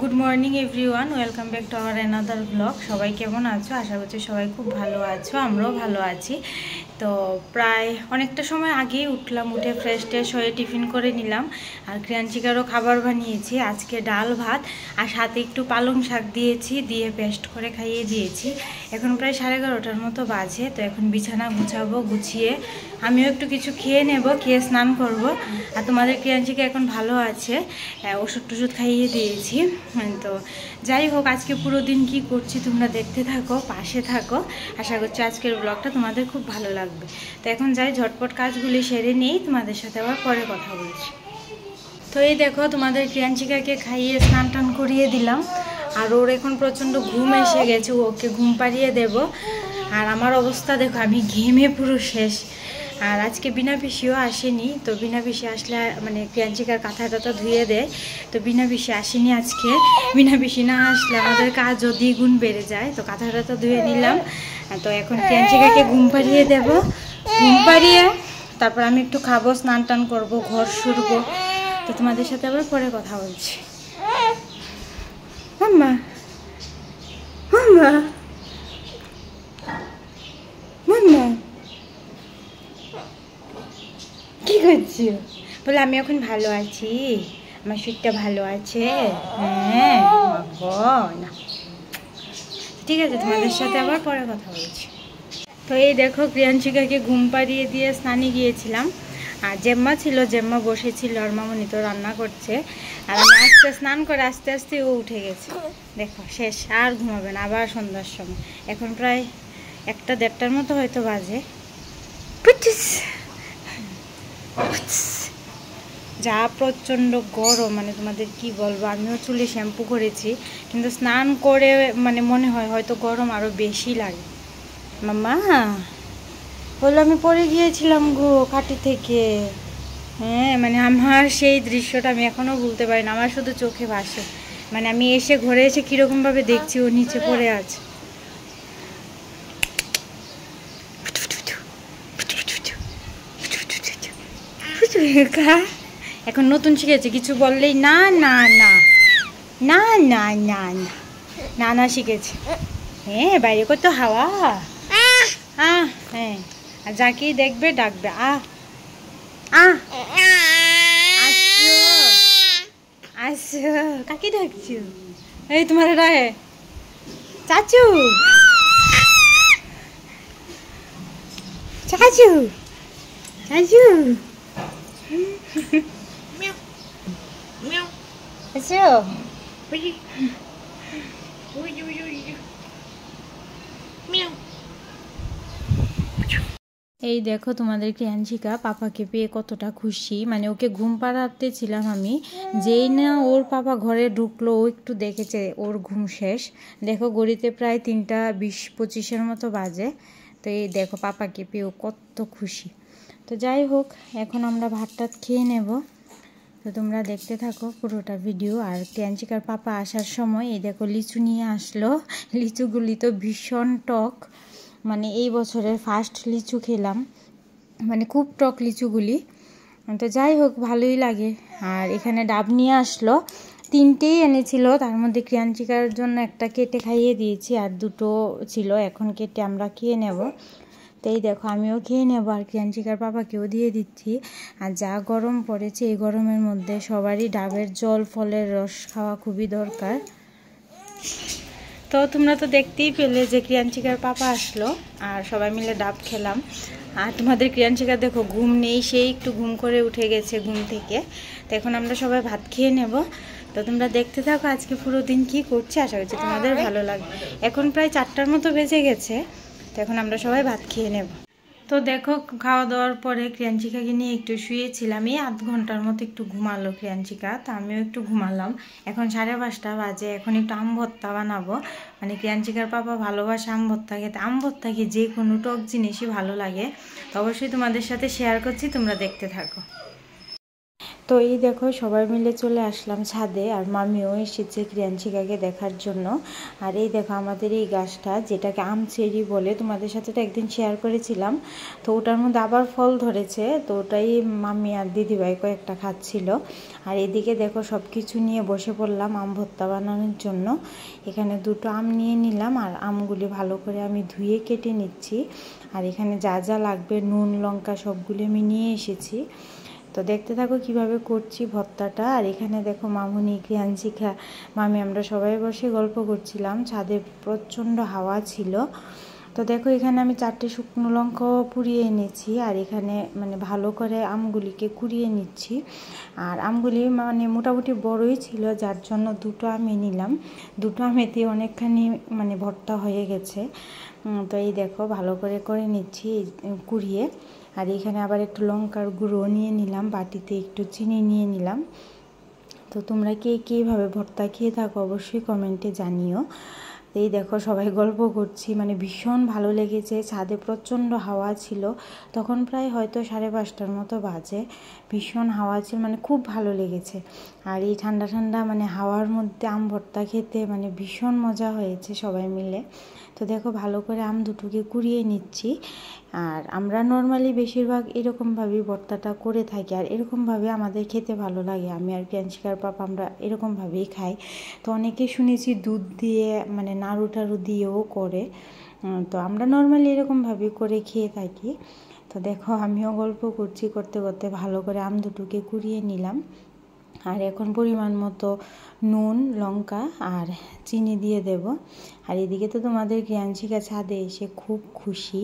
Good morning everyone welcome back to our another blog सबाई केमन आछो आशा करछि सबाई खूब भालो आछो आमराओ भालो आछि। तो प्राय अनेकटा समय आगे उठलाम उठे फ्रेश ट्रेश हये टिफिन करे निलाम और क्रियांशिकारो खाबार बानिয়েছি आज के डाल भात और साथे एकटू पालং शाक दिएছি दिए पेस्ट करे खाइए दिएছি। এখন প্রায় 11:30টার মতো বাজে। তো এখন বিছানা গুছাবো, গুছিয়ে আমিও একটু কিছু খেয়ে নেব, খেয়ে স্নান করব। আর তোমাদের ক্রিয়াঞ্চিকা এখন ভালো আছে, ওষুধ টষুধ খাইয়ে দিয়েছি। তো যাই হোক আজকে পুরো দিন কি করছি তোমরা দেখতে থাকো, পাশে থাকো। আশা করছি আজকের ব্লগটা তোমাদের খুব ভালো লাগবে। তো এখন যাই ঝটপট কাজগুলি সেরে নেই, তোমাদের সাথে আবার পরে কথা বলছি। তো এই দেখো তোমাদের ক্রিয়াঞ্চিকাকে খাইয়ে স্নান টান করিয়ে দিলাম আর ওর এখন প্রচণ্ড ঘুম এসে গেছে, ওকে ঘুম পাড়িয়ে দেব। আর আমার অবস্থা দেখো, আমি ঘেমে পুরো শেষ। আর আজকে বিনা পিসিও আসেনি, তো বিনা পিসি আসলে মানে ক্রিয়াঞ্চিকার কাঁথা টাথা ধুয়ে দেয়। তো বিনা পিসি আসেনি আজকে, বিনা পিসি না আসলে আমাদের কাজও দ্বিগুণ বেড়ে যায়। তো কাঁথা টাথা ধুয়ে নিলাম। তো এখন ক্রিয়াঞ্চিকাকে ঘুম পাড়িয়ে দেব, ঘুম পাড়িয়ে তারপর আমি একটু খাবো, স্নান টান করবো, ঘর শুরবো। তো তোমাদের সাথে আবার পরে কথা বলছি। মাম্মা মাম্মা মাম্মা কি করছো? বলে আমি এখন ভালো আছি, আমার শরীরটা ভালো আছে। হ্যাঁ না ঠিক আছে, তোমাদের সাথে আবার পরে কথা বলছি। তো এই দেখো ক্রিয়াঞ্চিকাকে ঘুম পাড়িয়ে দিয়ে স্নানে গিয়েছিলাম। আর জেম্মা ছিল, জেম্মা বসেছিল আর মামনি তো রান্না করছে। আর আমি আস্তে স্নান করে আস্তে আস্তে ও উঠে গেছে। দেখো শেষ, আর ঘুমাবে না, আবার সন্ধ্যার সময়। এখন প্রায় 1-1:30টার মতো হয়তো বাজে। যা প্রচণ্ড গরম, মানে তোমাদের কি বলবো। আমিও চুলে শ্যাম্পু করেছি, কিন্তু স্নান করে মানে মনে হয় হয়তো গরম আরও বেশি লাগে। মাম্মা বললো আমি পড়ে গিয়েছিলাম গো কাটি থেকে। হ্যাঁ মানে আমার সেই দৃশ্যটা আমি এখনও ভুলতে পারি না, আমার শুধু চোখে ভাসে। মানে আমি এসে ঘরে এসে কীরকমভাবে দেখছি ও নিচে পড়ে আছে। এখন নতুন শিখেছে, কিছু বললেই না না না না না না না না না শিখেছে। হ্যাঁ বাইরে কত হাওয়া। হ্যাঁ আর যাকেই দেখবে ডাকবে আসো। কাকে ডাকছো? এই তোমার রায় চাচু চাচু চাচু আসো। এই দেখো তোমাদের ক্রিয়াঞ্চিকা পাপাকে পেয়ে কতটা খুশি। মানে ওকে ঘুম পাড়াতে ছিলাম আমি, যেই না ওর পাপা ঘরে ঢুকলো ও একটু দেখেছে ওর ঘুম শেষ। দেখো গড়িতে প্রায় 3:20-25 মতো বাজে। তো এই দেখো পাপাকে পেয়ে ও কত খুশি। তো যাই হোক এখন আমরা ভাত টাত খেয়ে নেব। তো তোমরা দেখতে থাকো পুরোটা ভিডিও। আর ক্রিয়াঞ্চিকার পাপা আসার সময় এই দেখো লিচু নিয়ে আসলো। লিচুগুলি তো ভীষণ টক, মানে এই বছরের ফার্স্ট লিচু খেলাম, মানে খুব টক লিচুগুলি। তো যাই হোক ভালোই লাগে। আর এখানে ডাব নিয়ে আসলো, 3টেই এনেছিল, তার মধ্যে ক্রিয়াঞ্চিকার জন্য একটা কেটে খাইয়ে দিয়েছি আর 2টো ছিল, এখন কেটে আমরা খেয়ে নেব। তো এই দেখো আমিও খেয়ে নেব আর ক্রিয়াঞ্চিকার পাপাকেও দিয়ে দিচ্ছি। আর যা গরম পড়েছে এই গরমের মধ্যে সবারই ডাবের জল ফলের রস খাওয়া খুবই দরকার। তো তোমরা তো দেখতেই পেলে যে ক্রিয়াঞ্চিকার পাপা আসলো আর সবাই মিলে ডাব খেলাম। আর তোমাদের ক্রিয়াঞ্চিকা দেখো ঘুম নেই, সেই একটু ঘুম করে উঠে গেছে ঘুম থেকে। তো এখন আমরা সবাই ভাত খেয়ে নেব। তো তোমরা দেখতে থাকো আজকে পুরো দিন কী করছি, আশা করছি তোমাদের ভালো লাগবে। এখন প্রায় 4টার মতো বেজে গেছে। তো এখন আমরা সবাই ভাত খেয়ে নেব। তো দেখো খাওয়া দাওয়ার পরে ক্রিয়াঞ্চিকাকে নিয়ে একটু শুয়েছিলাম, এই 1/2 ঘন্টার মতো একটু ঘুমালো ক্রিয়াঞ্চিকা। তো আমিও একটু ঘুমালাম। এখন 5:30 বাজে, এখন একটু আম ভর্তা বানাবো। মানে ক্রিয়াঞ্চিকার পাপা ভালোবাসে আম ভর্তা খেতে, আম ভর্তা খেয়ে যে কোনো টক জিনিসই ভালো লাগে। তো অবশ্যই তোমাদের সাথে শেয়ার করছি, তোমরা দেখতে থাকো। তো এই দেখো সবাই মিলে চলে আসলাম ছাদে, আর মামিও এসেছে ক্রিয়াঞ্চিকাকে দেখার জন্য। আর এই দেখো আমাদের এই গাছটা, যেটাকে আম চেরি বলে, তোমাদের সাথে তো একদিন শেয়ার করেছিলাম, তো ওটার মধ্যে আবার ফল ধরেছে। তো ওটাই মামি আর দিদিভাই কয়েকটা খাচ্ছিল। আর এদিকে দেখো সব কিছু নিয়ে বসে পড়লাম আম ভর্তা বানানোর জন্য। এখানে দুটো আম নিয়ে নিলাম, আর আমগুলি ভালো করে আমি ধুয়ে কেটে নিচ্ছি। আর এখানে যা যা লাগবে নুন লঙ্কা সবগুলি আমি নিয়ে এসেছি। তো দেখতে থাকো কিভাবে করছি ভর্তাটা। আর এখানে দেখো মামুনি ক্রিয়াঞ্চিকা মামি আমরা সবাই বসে গল্প করছিলাম, ছাদে প্রচণ্ড হাওয়া ছিল। তো দেখো এখানে আমি 4টে শুকনো লঙ্কাও পুড়িয়ে এনেছি, আর এখানে মানে ভালো করে আমগুলিকে কুড়িয়ে নিচ্ছি। আর আমগুলি মানে মোটামুটি বড়ই ছিল, যার জন্য দুটো আমি নিলাম। দুটো আমেতে অনেকখানি মানে ভর্তা হয়ে গেছে। তো এই দেখো ভালো করে করে নিচ্ছি কুড়িয়ে। আর এখানে আবার একটু লঙ্কার গুঁড়ো নিয়ে নিলাম, বাটিতে একটু চিনি নিয়ে নিলাম। তো তোমরা কে কীভাবে ভর্তা খেয়ে থাকো অবশ্যই কমেন্টে জানিও। এই দেখো সবাই গল্প করছি, মানে ভীষণ ভালো লেগেছে। ছাদে প্রচণ্ড হাওয়া ছিল, তখন প্রায় হয়তো 5:30টার মতো বাজে। ভীষণ হাওয়া ছিল, মানে খুব ভালো লেগেছে। আর এই ঠান্ডা ঠান্ডা মানে হাওয়ার মধ্যে আম ভর্তা খেতে মানে ভীষণ মজা হয়েছে সবাই মিলে। তো দেখো ভালো করে আম দুটোকে কুড়িয়ে নিচ্ছি। আর আমরা নর্মালি বেশিরভাগ এরকমভাবেই ভর্তাটা করে থাকি, আর এরকমভাবে আমাদের খেতে ভালো লাগে। আমি আর ক্রিয়াঞ্চিকার পাপা আমরা এরকমভাবেই খাই। তো অনেকে শুনেছি দুধ দিয়ে মানে নাড়ু টাড়ু দিয়েও করে, তো আমরা নর্মালি এরকমভাবেই করে খেয়ে থাকি। তো দেখো আমিও গল্প করছি, করতে করতে ভালো করে আম দুটোকে কুড়িয়ে নিলাম। আর এখন পরিমাণ মতো নুন লঙ্কা আর চিনি দিয়ে দেব। আর এদিকে তো তোমাদের ক্রিয়াঞ্চিকা ছাদে এসে খুব খুশি।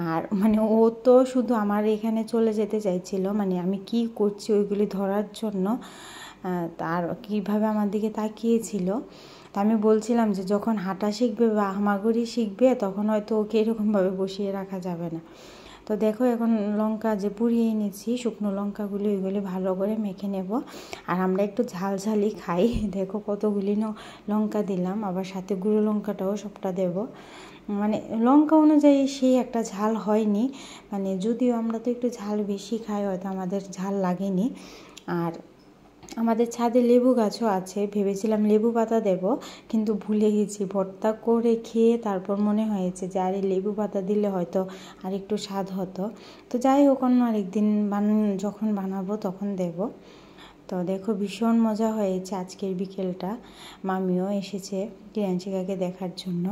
আর মানে ও তো শুধু আমার এখানে চলে যেতে চাইছিল, মানে আমি কি করছি ওইগুলি ধরার জন্য। আর কীভাবে আমার দিকে তাকিয়েছিল। তা আমি বলছিলাম যে যখন হাঁটা শিখবে বা হামাগুড়ি শিখবে তখন হয়তো ওকে এরকমভাবে বসিয়ে রাখা যাবে না। তো দেখো এখন লঙ্কা যে পুড়িয়ে এনেছি শুকনো লঙ্কাগুলি, ওইগুলি ভালো করে মেখে নেব। আর আমরা একটু ঝালঝালি খাই, দেখো কতগুলি লঙ্কা দিলাম, আবার সাথে গুঁড়ো লঙ্কাটাও সবটা দেব। মানে লঙ্কা অনুযায়ী সেই একটা ঝাল হয়নি, মানে যদিও আমরা তো একটু ঝাল বেশি খাই, হয়তো আমাদের ঝাল লাগেনি। আর আমাদের ছাদে লেবু গাছও আছে, ভেবেছিলাম লেবু পাতা দেব, কিন্তু ভুলে গেছি। ভর্তা করে খেয়ে তারপর মনে হয়েছে যে আরে লেবু পাতা দিলে হয়তো আর একটু স্বাদ হতো। তো যাই হোক, অন্য আরেকদিন যখন বানাবো তখন দেব। তো দেখো ভীষণ মজা হয়েছে আজকের বিকেলটা। মামিও এসেছে ক্রিয়াঞ্চিকাকে দেখার জন্য।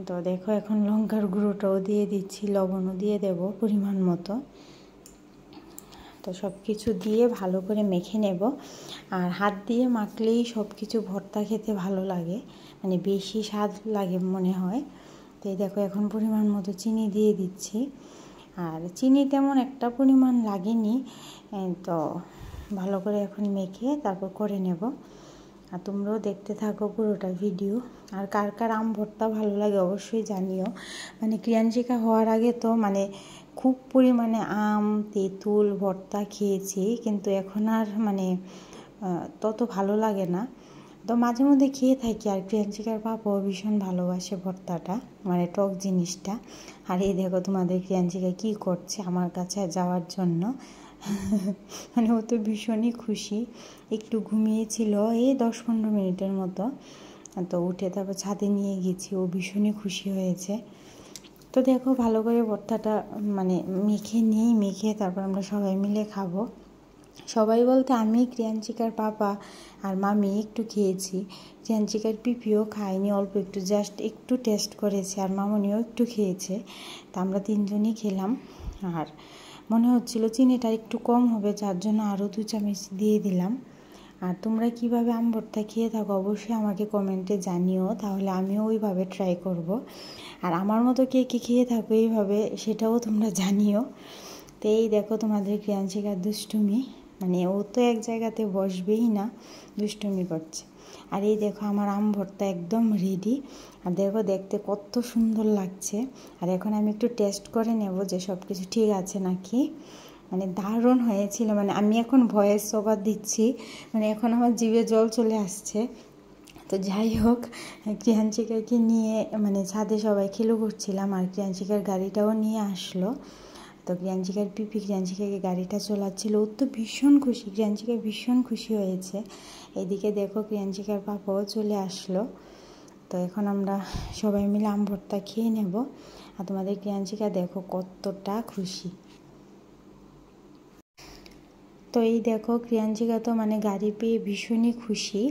তো দেখো এখন লঙ্কার গুঁড়োটাও দিয়ে দিচ্ছি, লবণও দিয়ে দেব পরিমাণ মতো। তো সব কিছু দিয়ে ভালো করে মেখে নেব। আর হাত দিয়ে মাখলেই সব কিছু ভর্তা খেতে ভালো লাগে, মানে বেশি স্বাদ লাগে মনে হয়। তো এই দেখো এখন পরিমাণ মতো চিনি দিয়ে দিচ্ছি। আর চিনি তেমন একটা পরিমাণ লাগেনি। তো ভালো করে এখন মেখে তারপর করে নেব। আর তোমরাও দেখতে থাকো পুরোটা ভিডিও। আর কার কার আম ভর্তা ভালো লাগে অবশ্যই জানিও। মানে ক্রিয়াঞ্চিকা হওয়ার আগে তো মানে খুব পরিমাণে আম তেঁতুল ভর্তা খেয়েছি, কিন্তু এখন আর মানে তত ভালো লাগে না। তো মাঝে মধ্যে খেয়ে থাকি। আর ক্রিয়াঞ্চিকার পাপাও ভীষণ ভালোবাসে ভর্তাটা, মানে টক জিনিসটা। আর এই দেখো তোমাদের ক্রিয়াঞ্চিকা কী করছে আমার কাছে যাওয়ার জন্য। মানে ও তো ভীষণই খুশি। একটু ঘুমিয়েছিল এই 10-15 মিনিটের মতো, তো উঠে তারপর ছাদে নিয়ে গেছি, ও ভীষণই খুশি হয়েছে। তো দেখো ভালো করে ভর্তাটা মানে মেখে তারপর আমরা সবাই মিলে খাবো। সবাই বলতে আমি ক্রিয়াঞ্চিকার পাপা আর মামি একটু খেয়েছি, ক্রিয়াঞ্চিকার পিপিও খায়নি, অল্প একটু জাস্ট একটু টেস্ট করেছে, আর মামনিও একটু খেয়েছে। তা আমরা 3জনই খেলাম। আর মনে হচ্ছিল চিনিটা একটু কম হবে, যার জন্য আরও 2 চামচ দিয়ে দিলাম। আর তোমরা কিভাবে আম ভর্তা খেয়ে থাকো অবশ্যই আমাকে কমেন্টে জানিও, তাহলে আমিও ওইভাবে ট্রাই করব। আর আমার মতো কে কে খেয়ে থাকো এইভাবে সেটাও তোমরা জানিও। তো এই দেখো তোমাদের ক্রিয়াঞ্চিকার দুষ্টুমি, মানে ও তো এক জায়গাতে বসবেই না, দুষ্টুমি করছে। আর এই দেখো আমার আম ভর্তা একদম রেডি। আর দেখো দেখতে কত সুন্দর লাগছে। আর এখন আমি একটু টেস্ট করে নেব যে সব কিছু ঠিক আছে নাকি। মানে দারুণ হয়েছিল, মানে আমি এখন ভয়েস ওভার দিচ্ছি, মানে এখন আমার জিভে জল চলে আসছে। তো যাই হোক, ক্রিয়াঞ্চিকাকে নিয়ে মানে ছাদে সবাই খেলো করছিলাম, আর ক্রিয়াঞ্চিকার গাড়িটাও নিয়ে আসলো। তো ক্রিয়াঞ্চিকার পিপি ক্রিয়াঞ্চিকাকে গাড়িটা চালাচ্ছিল, ও তো ভীষণ খুশি, ক্রিয়াঞ্চিকা ভীষণ খুশি হয়েছে। এদিকে দেখো ক্রিয়াঞ্চিকার পাপাও চলে আসলো। তো এখন আমরা সবাই মিলে আম ভর্তা খেয়ে নেব। আর তোমাদের ক্রিয়াঞ্চিকা দেখো কতটা খুশি। তো এই দেখো ক্রিয়াঞ্চিকা তো মানে গাড়ি পেয়ে ভীষণই খুশি।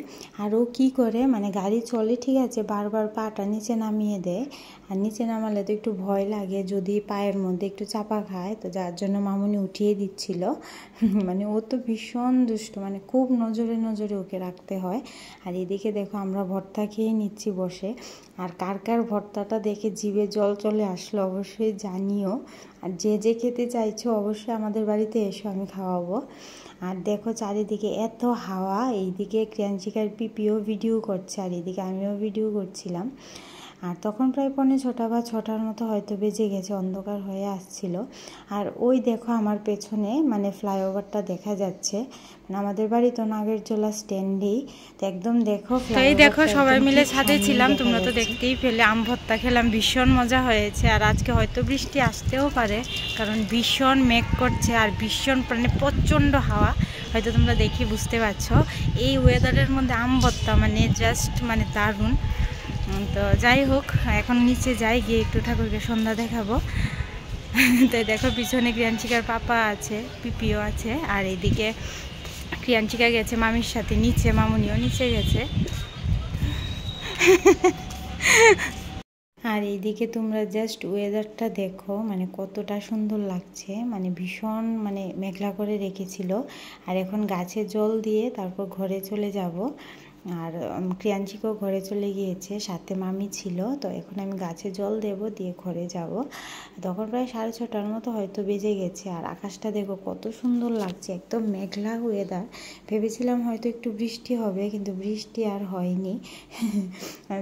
আর ও কী করে মানে গাড়ি চলে ঠিক আছে, বারবার পাটা নিচে নামিয়ে দেয়। আর নিচে নামালে তো একটু ভয় লাগে যদি পায়ের মধ্যে একটু চাপা খায়, তো যার জন্য মামুনি উঠিয়ে দিচ্ছিল। মানে ও তো ভীষণ দুষ্ট, মানে খুব নজরে নজরে ওকে রাখতে হয়। আর এদিকে দেখো আমরা ভর্তা খেয়ে নিচ্ছি বসে। আর কার কার ভর্তাটা দেখে জিভে জল চলে আসলো অবশ্যই জানিও। আর যে যে খেতে চাইছো অবশ্যই আমাদের বাড়িতে এসো, আমি খাওয়াবো। আর দেখো চারিদিকে এত হাওয়া, এইদিকে ক্রিয়াঞ্চিকার পিপিও ভিডিও করছে আর এদিকে আমিও ভিডিও করছিলাম। আর তখন প্রায় 6:45 বা 6টার মতো হয়তো বেজে গেছে, অন্ধকার হয়ে আসছিল। আর ওই দেখো আমার পেছনে মানে ফ্লাইওভারটা দেখা যাচ্ছে, মানে আমাদের বাড়ি তো নাগেরজোলা স্ট্যান্ডেই। তো একদম দেখো এই দেখো সবাই মিলে ছাদে ছিলাম, তোমরা তো দেখতেই পেলে। আম ভর্তা খেলাম, ভীষণ মজা হয়েছে। আর আজকে হয়তো বৃষ্টি আসতেও পারে, কারণ ভীষণ মেঘ করছে আর ভীষণ মানে প্রচণ্ড হাওয়া, হয়তো তোমরা দেখে বুঝতে পারছো। এই ওয়েদারের মধ্যে আম ভর্তা মানে জাস্ট মানে দারুণ। তো যাই হোক, এখন নিচে যাই, গিয়ে একটু ঠাকুরকে সন্ধ্যা দেখাবো। তাই দেখো পিছনে ক্রিয়াঞ্চিকার পাপা আছে, পিপিও আছে। আর এইদিকে ক্রিয়াঞ্চিকা গেছে মামির সাথে নিচে, মামুনিও নিচে গেছে। আর এইদিকে তোমরা জাস্ট ওয়েদারটা দেখো, মানে কতটা সুন্দর লাগছে, মানে ভীষণ মানে মেঘলা করে রেখেছিল। আর এখন গাছে জল দিয়ে তারপর ঘরে চলে যাব। আর ক্রিয়াঞ্চিকাও ঘরে চলে গিয়েছে, সাথে মামি ছিল। তো এখন আমি গাছে জল দেব, দিয়ে ঘরে যাব। তখন প্রায় 6:30টার মতো হয়তো বেজে গেছে। আর আকাশটা দেখো কত সুন্দর লাগছে, একদম মেঘলা ওয়েদার। ভেবেছিলাম হয়তো একটু বৃষ্টি হবে, কিন্তু বৃষ্টি আর হয়নি।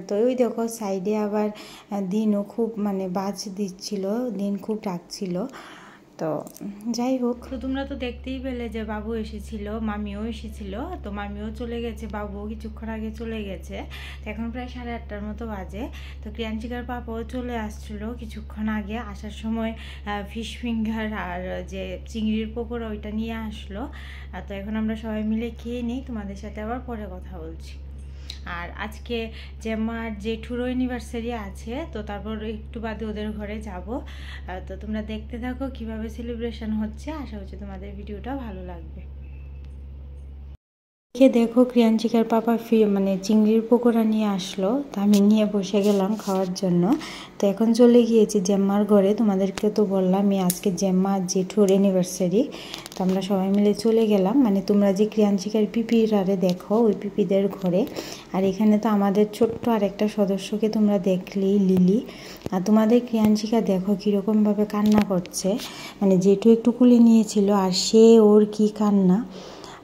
তো ওই দেখো সাইডে আবার দিনও খুব মানে বাজ দিচ্ছিল, দিন খুব ডাকছিল। তো যাই হোক, তো তোমরা তো দেখতেই পেলে যে বাবু এসেছিল, মামিও এসেছিল। তো মামিও চলে গেছে, বাবুও কিছুক্ষণ আগে চলে গেছে। তো এখন প্রায় 8:30টার মতো বাজে। তো ক্রিয়াঞ্চিকার পাপাও চলে আসছিল কিছুক্ষণ আগে, আসার সময় ফিশ ফিঙ্গার আর যে চিংড়ির পকোড়া ওইটা নিয়ে আসলো। তো এখন আমরা সবাই মিলে খেয়ে নিই, তোমাদের সাথে আবার পরে কথা বলছি। আর আজকে জেম্মার জেঠুরও অ্যানিভার্সারি আছে, তো তারপর একটু বাদে ওদের ঘরে যাব। তো তোমরা দেখতে থাকো কিভাবে সেলিব্রেশন হচ্ছে, আশা হচ্ছে তোমাদের ভিডিওটা ভালো লাগবে। দেখো ক্রিয়াঞ্চিকার পাপা মানে চিংড়ির পকোড়া নিয়ে আসলো, তো আমি নিয়ে বসে গেলাম খাওয়ার জন্য। তো এখন চলে গিয়েছি জেম্মার ঘরে, তোমাদেরকে তো বললামই আজকে জেম্মা জেঠুর অ্যানিভার্সারি। তো আমরা সবাই মিলে চলে গেলাম, মানে তোমরা যে ক্রিয়াঞ্চিকার পিপিরারে দেখো ওই পিপিদের ঘরে। আর এখানে তো আমাদের ছোট্ট আর একটা সদস্যকে তোমরা দেখলেই, লিলি। আর তোমাদের ক্রিয়াঞ্চিকা দেখো কীরকমভাবে কান্না করছে, মানে জেঠু একটু কুলে নিয়েছিল আর সে ওর কি কান্না।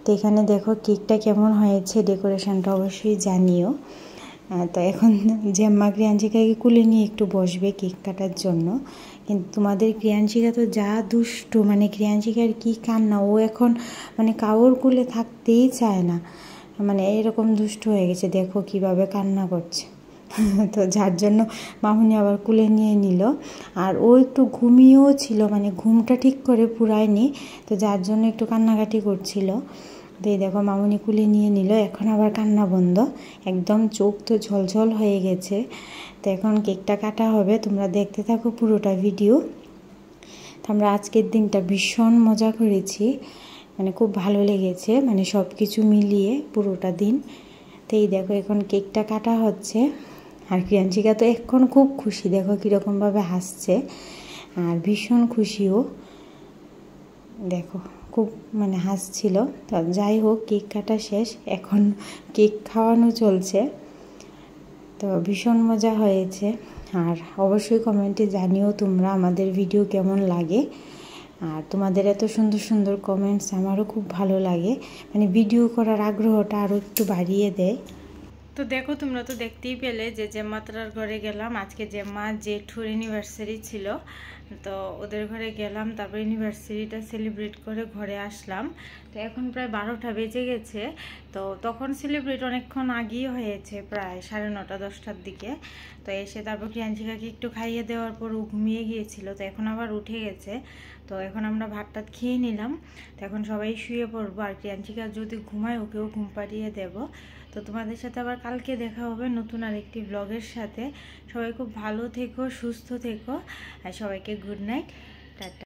তো এখানে দেখো কেকটা কেমন হয়েছে, ডেকোরেশনটা অবশ্যই জানিও। তো এখন জেম্মা ক্রিয়াঞ্চিকাকে কুলে নিয়ে একটু বসবে কেক কাটার জন্য, কিন্তু তোমাদের ক্রিয়াঞ্চিকা তো যা দুষ্টু, মানে ক্রিয়াঞ্চিকার কি কান্না, ও এখন মানে কাউর কুলে থাকতেই চায় না, মানে এরকম দুষ্টু হয়ে গেছে, দেখো কিভাবে কান্না করছে। তো যার জন্য মামুনি আবার কুলে নিয়ে নিল। আর ও একটু ঘুমিয়েও ছিল, মানে ঘুমটা ঠিক করে পুরায়নি, তো যার জন্য একটু কান্নাকাটি করছিল। তো এই দেখো মামুনি কুলে নিয়ে নিল, এখন আবার কান্না বন্ধ, একদম চোখ তো ঝলঝল হয়ে গেছে। তো এখন কেকটা কাটা হবে, তোমরা দেখতে থাকো পুরোটা ভিডিও। তো আমরা আজকের দিনটা ভীষণ মজা করেছি, মানে খুব ভালো লেগেছে, মানে সব কিছু মিলিয়ে পুরোটা দিন। তো এই দেখো এখন কেকটা কাটা হচ্ছে। আর ক্রিয়াঞ্চিকা তো এখন খুব খুশি, দেখো কীরকমভাবে হাসছে আর ভীষণ খুশিও, দেখো খুব মানে হাসছিল। তো যাই হোক কেক কাটা শেষ, এখন কেক খাওয়ানো চলছে। তো ভীষণ মজা হয়েছে। আর অবশ্যই কমেন্টে জানিও তোমরা আমাদের ভিডিও কেমন লাগে। আর তোমাদের এত সুন্দর সুন্দর কমেন্টস আমারও খুব ভালো লাগে, মানে ভিডিও করার আগ্রহটা আরও একটু বাড়িয়ে দেয়। তো দেখো তোমরা তো দেখতেই পেলে যে জেম্মাতরার ঘরে গেলাম, আজকে জেম্মা জেঠুর অ্যানিভার্সারি ছিল। তো ওদের ঘরে গেলাম, তারপর ইউনিভার্সিটিটা সেলিব্রেট করে ঘরে আসলাম। তো এখন প্রায় 12টা বেজে গেছে। তো তখন সেলিব্রেট অনেকক্ষণ আগেই হয়েছে, প্রায় 9:30 10টার দিকে। তো এসে তারপর ক্রিয়াঞ্চিকাকে একটু খাইয়ে দেওয়ার পর ও ঘুমিয়ে গিয়েছিল, তো এখন আবার উঠে গেছে। তো এখন আমরা ভাতটা খেয়ে নিলাম। তো এখন সবাই শুয়ে পড়বো, আর ক্রিয়াঞ্চিকা যদি ঘুমায় ওকেও ঘুম পাড়িয়ে দেবো। তো তোমাদের সাথে আবার কালকে দেখা হবে নতুন আরেকটি ব্লগের সাথে। সবাই খুব ভালো থেকো, সুস্থ থেকো, আর সবাইকে গুড নাইট, টাটা।